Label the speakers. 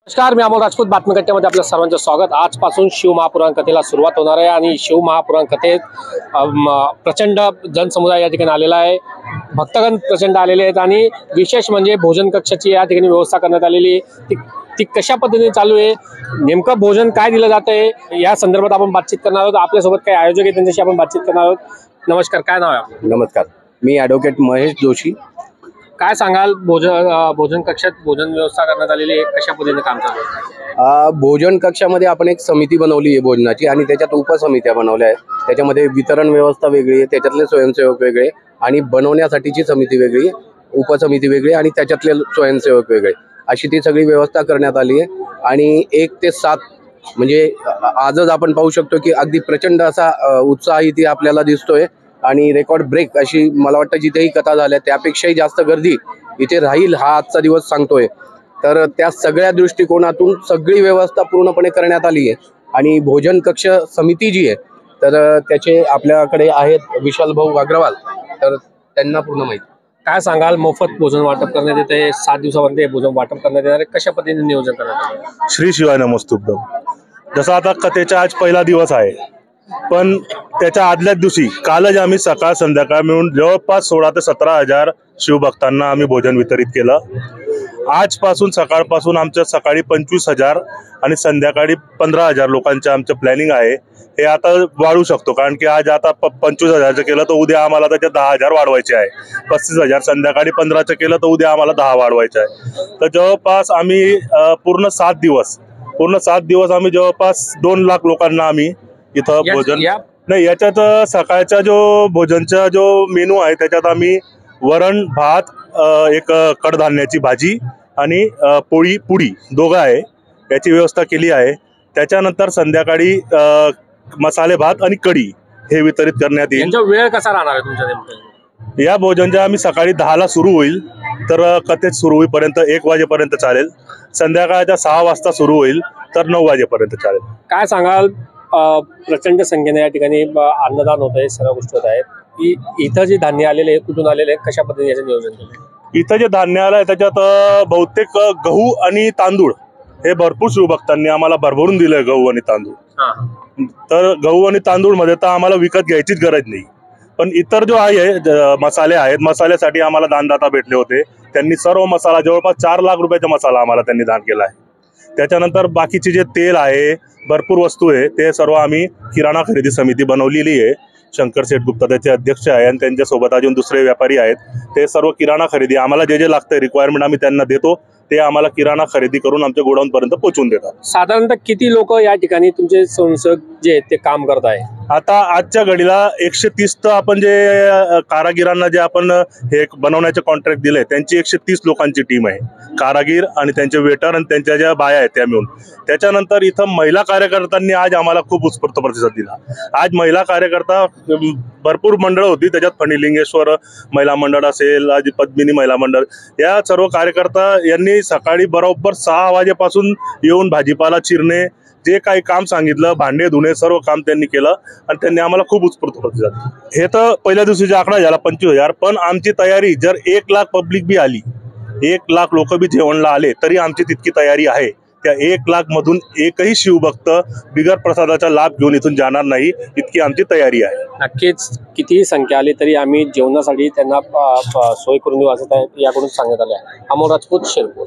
Speaker 1: नमस्कार, मी अमोल राजपूत बातमीकट्ट्यामध्ये आपल्या सर्वांचं स्वागत। आजपासून शिवमहापुराण कथेला सुरुवात होणार आहे आणि शिवमहापुराण कथेत प्रचंड जनसमुदाय या ठिकाणी आलेला आहे। भक्तगण प्रचंड आलेले आहेत आणि विशेष म्हणजे भोजन कक्षाची या ठिकाणी व्यवस्था करण्यात आलेली आहे। ती कशा पद्धतीने चालू आहे, नेमकं भोजन काय दिलं जात आहे या संदर्भात आपण बातचीत करणार आहोत। आपल्यासोबत काही आयोजक आहेत, त्यांच्याशी आपण बातचीत करणार आहोत। नमस्कार, काय नाव आहे आपलं?
Speaker 2: नमस्कार, मी ॲडव्होकेट महेश जोशी।
Speaker 1: काय सांगाल, भोजन कक्षात भोजन व्यवस्था करण्यात आलेली आहे, कशा पद्धतीने काम चालू आहे?
Speaker 2: भोजन कक्षामध्ये आपण एक समिती बनवली आहे भोजनाची आणि त्याच्यात उपसमित्या बनवल्या आहेत। त्याच्यामध्ये वितरण व्यवस्था वेगळी आहे, त्याच्यातले स्वयंसेवक वेगळे आणि बनवण्यासाठीची समिती वेगळी, उपसमिती वेगळी आणि त्याच्यातले स्वयंसेवक वेगळे, अशी ती सगळी व्यवस्था करण्यात आली आहे। आणि 1 ते 7 म्हणजे आजच आपण पाहू शकतो की अगदी प्रचंड असा उत्साह इथे आपल्याला दिसतोय आणि रेकॉर्ड ब्रेक अशी मला वाटतं जिथेही कथा झाल्या त्यापेक्षाही जास्त गर्दी इथे राहील हा आजचा दिवस सांगतोय। तर त्या सगळ्या दृष्टिकोनातून सगळी व्यवस्था पूर्णपणे करण्यात आली आहे। आणि भोजन कक्ष समिती जी आहे तर त्याचे आपल्याकडे आहेत विशाल भाऊ अग्रवाल, तर त्यांना पूर्ण माहिती।
Speaker 1: काय सांगाल, मोफत भोजन वाटप करण्यात येते, 7 दिवसापर्यंत हे भोजन वाटप करण्यात येणार आहे, कशा पद्धतीने नियोजन करण्यात आले?
Speaker 3: श्री शिवाय नमस्तुभ्यम। जसं आता कथेचा आज पहिला दिवस आहे, पण त्याच्या आदल्याच दिवशी कालच आम्ही सकाळ संध्याकाळ मिळून जवळपास 16 ते 17 हजार शिवभक्तांना आम्ही भोजन वितरित केलं। आजपासून सकाळपासून आमच्या सकाळी 25,000 आणि संध्याकाळी 15,000 लोकांचं आमचं प्लॅनिंग आहे। हे आता वाढू शकतो, कारण की आज आता 25,000चं केलं तर उद्या आम्हाला त्याच्यात 10,000 वाढवायचे आहे। 35,000 संध्याकाळी 15चं केलं तर उद्या आम्हाला 10 वाढवायचे आहे। तर जवळपास आम्ही पूर्ण 7 दिवस आम्ही जवळपास 2 लाख लोकांना आम्ही इथं भोजन नाही। याच्यात सकाळचा जो भोजनचा जो मेनू आहे त्याच्यात आम्ही वरण भात, एक कडधान्याची भाजी आणि पोळी पुडी दोघं आहे याची व्यवस्था केली आहे। त्याच्यानंतर संध्याकाळी मसाले भात आणि कढी हे वितरित करण्यात येईल।
Speaker 1: यांचा वेळ कसा राहणार आहे तुमच्या नेमकं?
Speaker 3: या भोजनच्या आम्ही सकाळी 10ला सुरू होईल तर कथेत सुरू होईपर्यंत 1 वाजेपर्यंत चालेल। संध्याकाळच्या 6 वाजता सुरू होईल तर 9 वाजेपर्यंत चालेल।
Speaker 1: काय सांगाल, प्रचंड संख्येने या ठिकाणी अन्नदान होत आहे, सर्व गोष्टी होत आहेत। इथं जे धान्य आलेले आहे कुठून आलेले आहे, कशा पद्धतीने याचं नियोजन केलं?
Speaker 3: इथं जे धान्य आलं आहे त्याच्यात बहुतेक गहू आणि तांदूळ हे भरपूर शिवभक्तांनी आम्हाला भरभरून दिलंय। गहू आणि तांदूळ, तर गहू आणि तांदूळ मध्ये तर आम्हाला विकत घ्यायचीच गरज नाही। पण इतर जो आहे मसाले आहेत, मसाल्यासाठी आम्हाला दानदाता भेटले होते, त्यांनी सर्व मसाला जवळपास 4 लाख रुपयाचा मसाला आम्हाला त्यांनी दान केला आहे। त्याच्यानंतर बाकीचे जे तेल आहे, भरपूर वस्तू आहे, ते सर्व आम्ही किराणा खरेदी समिती बनवलेली आहे। शंकर शेठ गुप्ता त्याचे अध्यक्ष आहे आणि त्यांच्यासोबत अजून दुसरे व्यापारी आहेत। ते सर्व किराणा खरेदी आम्हाला जे लागतं रिक्वायरमेंट आम्ही त्यांना देतो, ते आम्हाला किराणा खरेदी करून आमच्या गोडाऊन पर्यंत पोहोचून देतात।
Speaker 1: साधारणतः किती लोक या ठिकाणी तुमचे स्वयंसेवक जे आहेत ते काम करत आहे?
Speaker 3: आता आजच्या घडीला 130 तर आपण जे कारागिरांना जे आपण हे बनवण्याचे कॉन्ट्रॅक्ट दिले त्यांची 130 लोकांची टीम आहे, कारागीर आणि त्यांचे वेटर आणि त्यांच्या ज्या बाया आहेत त्या मिळून। त्याच्यानंतर इथं महिला कार्यकर्त्यांनी आज आम्हाला खूप उत्स्फूर्त प्रतिसाद दिला। आज महिला कार्यकर्ता भरपूर मंडळ होती, त्याच्यात फणिलिंगेश्वर महिला मंडळ असेल, आज पद्मिनी महिला मंडळ, या सर्व कार्यकर्ता यांनी सकाळी बरोबर 6 वाजेपासून येऊन भाजीपाला चिरणे जे काही काम सांगितलं, भांडे धुणे, सर्व काम त्यांनी केलं आणि त्यांनी आम्हाला खूप उत्स्फूर्त प्रतिसाद। हे तर पहिल्या दिवशीचा आकडा झाला 25,000, पण आमची तयारी जर 1 लाख पब्लिक बी आली, 1 लाख लोक बी जेवणला आले तरी आमची तितकी तयारी आहे। त्या 1 लाख मधून एकही शिवभक्त बिगर प्रसादाचा लाभ घेऊन इथून जाणार नाही, इतकी आमची तयारी आहे।
Speaker 1: नक्कीच कितीही संख्या आली तरी आम्ही जेवणासाठी त्यांना सोय करून देऊ असं याकडून सांगण्यात आलं आहे। अमोल राजपूत, शिरपूर।